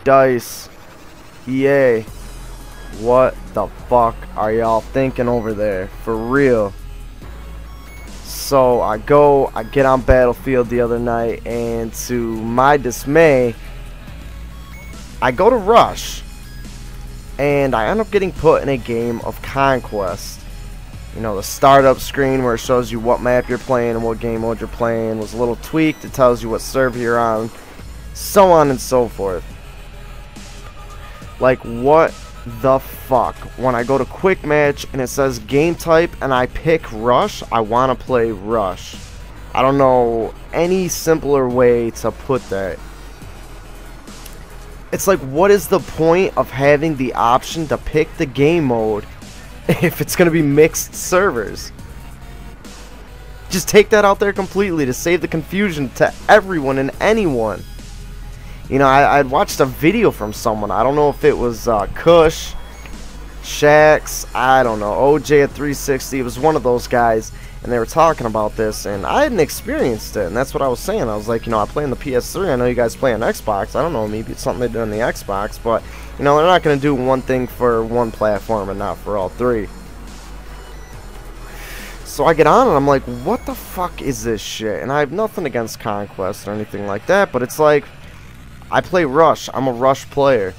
Dice, EA, what the fuck are y'all thinking over there? For real. So I get on Battlefield the other night, and to my dismay, I go to Rush, and I end up getting put in a game of Conquest. You know, the startup screen where it shows you what map you're playing and what game mode you're playing was a little tweaked. It tells you what server you're on, so on and so forth. Like, what the fuck? When I go to quick match and it says game type and I pick Rush, I want to play Rush. I don't know any simpler way to put that. It's like, what is the point of having the option to pick the game mode if it's going to be mixed servers? Just take that out there completely to save the confusion to everyone and anyone. You know, I'd watched a video from someone. I don't know if it was Kush, Shax, I don't know, OJ at 360. It was one of those guys, and they were talking about this, and I hadn't experienced it, and that's what I was saying. I was like, you know, I play on the PS3. I know you guys play on Xbox. I don't know, maybe it's something they do on the Xbox, but, you know, they're not going to do one thing for one platform and not for all three. So I get on and I'm like, what the fuck is this shit? And I have nothing against Conquest or anything like that, but it's like, I play Rush. I'm a Rush player.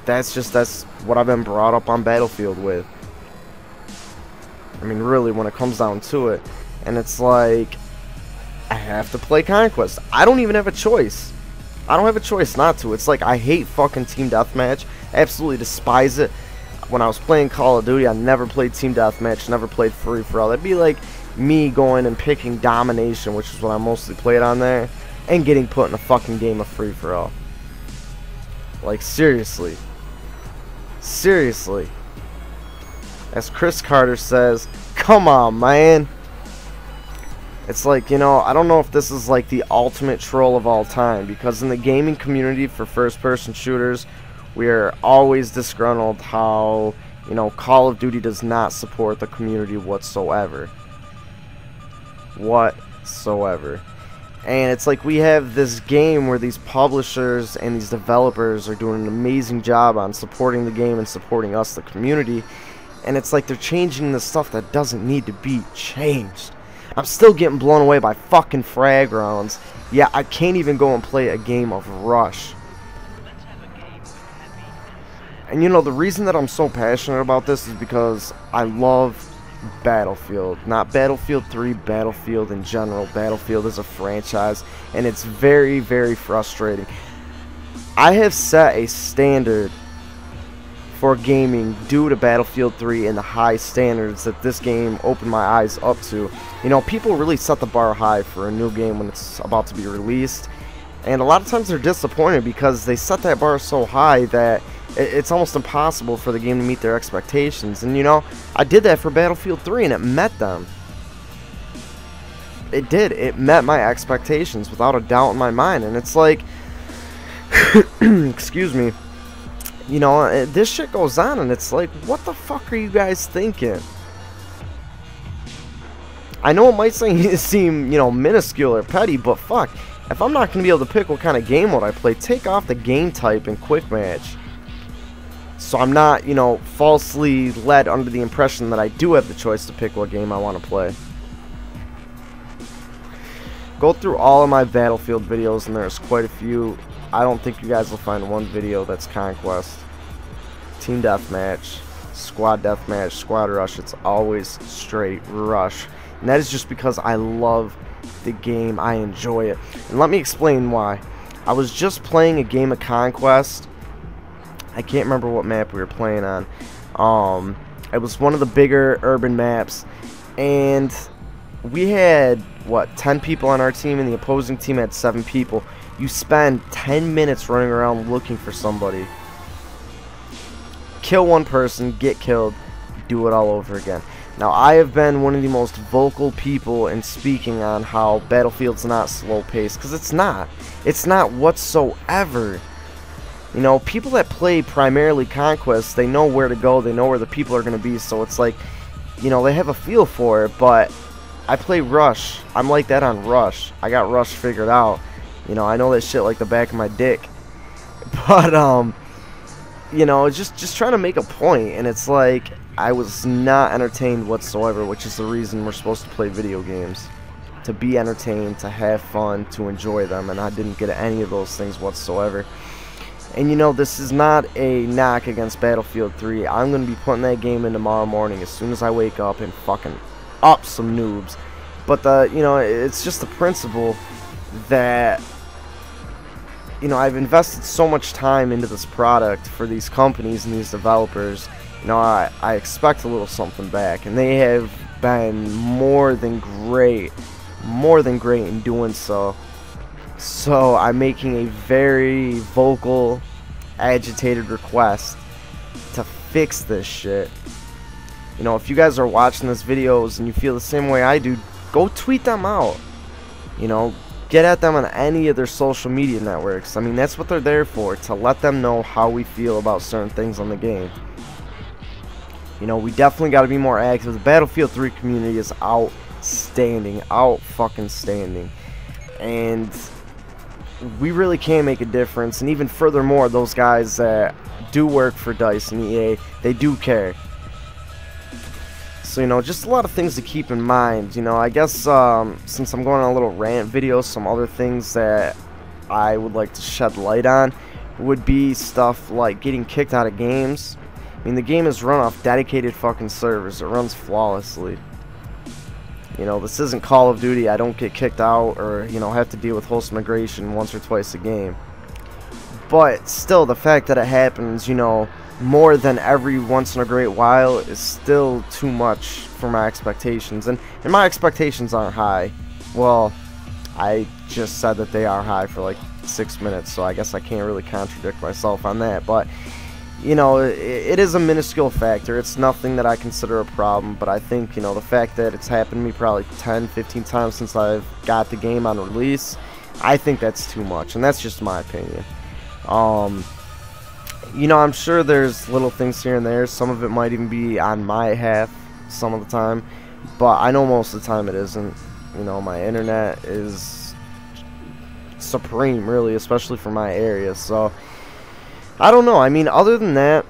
That's what I've been brought up on Battlefield with. I mean, really, when it comes down to it. And it's like, I have to play Conquest. I don't even have a choice. I don't have a choice not to. It's like, I hate fucking Team Deathmatch. I absolutely despise it. When I was playing Call of Duty, I never played Team Deathmatch, never played Free-for-all. That'd be like me going and picking Domination, which is what I mostly played on there, and getting put in a fucking game of Free-for-all. Like, seriously. Seriously. As Chris Carter says, come on, man. It's like, you know, I don't know if this is like the ultimate troll of all time, because in the gaming community for first-person shooters, we are always disgruntled how, you know, Call of Duty does not support the community whatsoever. Whatsoever. And it's like we have this game where these publishers and these developers are doing an amazing job on supporting the game and supporting us, the community. And it's like they're changing the stuff that doesn't need to be changed. I'm still getting blown away by fucking frag rounds. Yeah, I can't even go and play a game of Rush. And you know, the reason that I'm so passionate about this is because I love Battlefield. Not Battlefield 3, Battlefield in general. Battlefield is a franchise, and it's very, very frustrating. I have set a standard for gaming due to Battlefield 3 and the high standards that this game opened my eyes up to. You know, people really set the bar high for a new game when it's about to be released, and a lot of times they're disappointed because they set that bar so high that it's almost impossible for the game to meet their expectations. And you know, I did that for Battlefield 3 and it met them. It did. It met my expectations without a doubt in my mind. And it's like, excuse me, you know, this shit goes on and it's like, what the fuck are you guys thinking? I know it might seem, you know, minuscule or petty, but fuck, if I'm not going to be able to pick what kind of game mode I play, take off the game type in quick match. So I'm not, you know, falsely led under the impression that I do have the choice to pick what game I want to play. Go through all of my Battlefield videos, and there's quite a few. I don't think you guys will find one video that's Conquest. Team Deathmatch, Squad Deathmatch, Squad Rush, it's always straight Rush. And that is just because I love the game, I enjoy it. And let me explain why. I was just playing a game of Conquest. I can't remember what map we were playing on. It was one of the bigger urban maps, and we had, what, 10 people on our team, and the opposing team had 7 people. You spend 10 minutes running around looking for somebody. Kill one person, get killed, do it all over again. Now, I have been one of the most vocal people in speaking on how Battlefield's not slow-paced, because it's not. It's not whatsoever. You know, people that play primarily Conquest, they know where to go, they know where the people are going to be, so it's like, you know, they have a feel for it, but I play Rush. I'm like that on Rush. I got Rush figured out. You know, I know that shit like the back of my dick. But, you know, just trying to make a point, and it's like, I was not entertained whatsoever, which is the reason we're supposed to play video games. To be entertained, to have fun, to enjoy them, and I didn't get any of those things whatsoever. And you know, this is not a knock against Battlefield 3. I'm going to be putting that game in tomorrow morning as soon as I wake up and fucking up some noobs. But you know, it's just the principle that, you know, I've invested so much time into this product for these companies and these developers. You know, I expect a little something back, and they have been more than great in doing so. So I'm making a very vocal, agitated request to fix this shit. You know, if you guys are watching these videos and you feel the same way I do, go tweet them out. You know, get at them on any of their social media networks. I mean, that's what they're there for, to let them know how we feel about certain things on the game. You know, we definitely got to be more active. The Battlefield 3 community is outstanding, out-fucking-standing. And we really can make a difference. And even furthermore, those guys that do work for DICE and EA, they do care. So, you know, just a lot of things to keep in mind. You know, I guess since I'm going on a little rant video, some other things that I would like to shed light on would be stuff like getting kicked out of games. I mean, the game is run off dedicated fucking servers. It runs flawlessly. You know, this isn't Call of Duty. I don't get kicked out or, you know, have to deal with host migration once or twice a game. But still, the fact that it happens, you know, more than every once in a great while is still too much for my expectations. And my expectations aren't high. Well, I just said that they are high for like 6 minutes, so I guess I can't really contradict myself on that. But you know, it is a minuscule factor. It's nothing that I consider a problem, but I think, you know, the fact that it's happened to me probably 10, 15 times since I've got the game on release, I think that's too much, and that's just my opinion. You know, I'm sure there's little things here and there. Some of it might even be on my half some of the time, but I know most of the time it isn't. You know, my internet is supreme, really, especially for my area, so I don't know. I mean, other than that,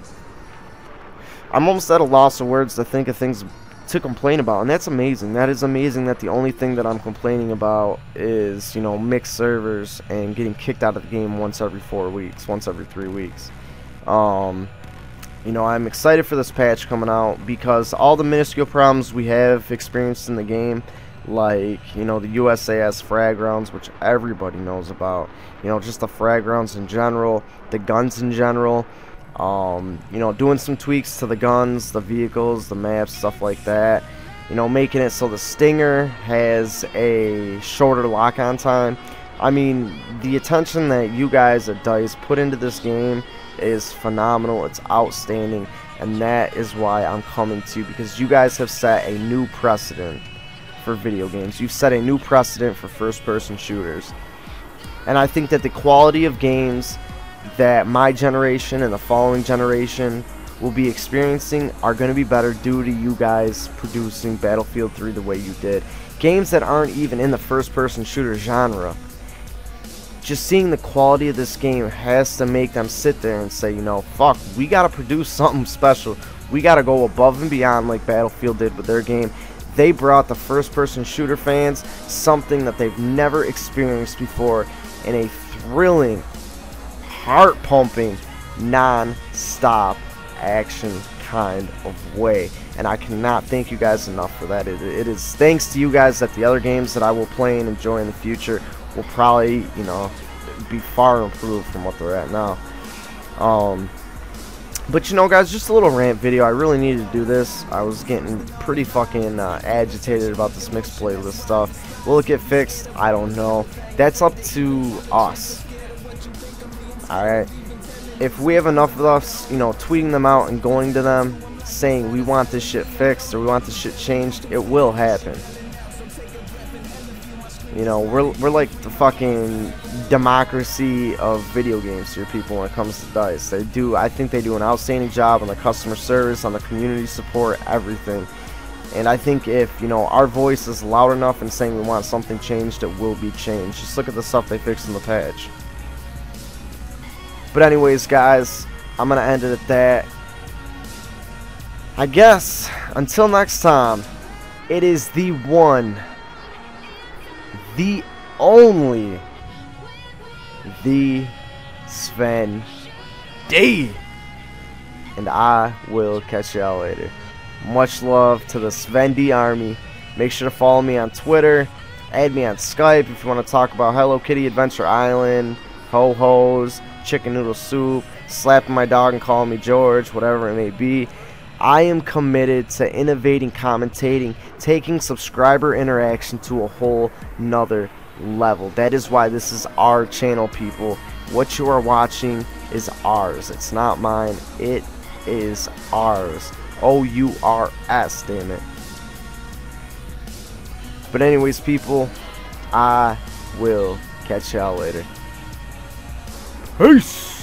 I'm almost at a loss of words to think of things to complain about, and that's amazing. That is amazing that the only thing that I'm complaining about is, you know, mixed servers and getting kicked out of the game once every 4 weeks, once every 3 weeks. You know, I'm excited for this patch coming out because all the minuscule problems we have experienced in the game, like, you know, the USAS frag rounds, which everybody knows about, you know, just the frag rounds in general, the guns in general, you know, doing some tweaks to the guns, the vehicles, the maps, stuff like that, you know, making it so the Stinger has a shorter lock-on time. I mean, the attention that you guys at DICE put into this game is phenomenal. It's outstanding, and that is why I'm coming to you, because you guys have set a new precedent for video games. You've set a new precedent for first-person shooters, and I think that the quality of games that my generation and the following generation will be experiencing are going to be better due to you guys producing Battlefield 3 the way you did. Games that aren't even in the first-person shooter genre. Just seeing the quality of this game has to make them sit there and say, you know, fuck, we got to produce something special. We got to go above and beyond like Battlefield did with their game. They brought the first-person shooter fans something that they've never experienced before in a thrilling, heart-pumping, non-stop action kind of way. And I cannot thank you guys enough for that. It is thanks to you guys that the other games that I will play and enjoy in the future will probably, you know, be far improved from what they're at now. But you know, guys, just a little rant video. I really needed to do this. I was getting pretty fucking agitated about this mixed playlist stuff. Will it get fixed? I don't know. That's up to us. Alright? If we have enough of us, you know, tweeting them out and going to them saying we want this shit fixed or we want this shit changed, it will happen. You know, we're like the fucking democracy of video games here, people, when it comes to DICE. I think they do an outstanding job on the customer service, on the community support, everything. And I think if, you know, our voice is loud enough and saying we want something changed, it will be changed. Just look at the stuff they fixed in the patch. But anyways, guys, I'm going to end it at that. I guess, until next time, it is the one, the only, the Sven D. And I will catch y'all later. Much love to the Sven D army. Make sure to follow me on Twitter. Add me on Skype if you want to talk about Hello Kitty Adventure Island, ho-hos, chicken noodle soup, slapping my dog and calling me George, whatever it may be. I am committed to innovating, commentating, taking subscriber interaction to a whole nother level. That is why this is our channel, people. What you are watching is ours. It's not mine. It is ours. O-U-R-S, damn it. But anyways, people, I will catch y'all later. Peace!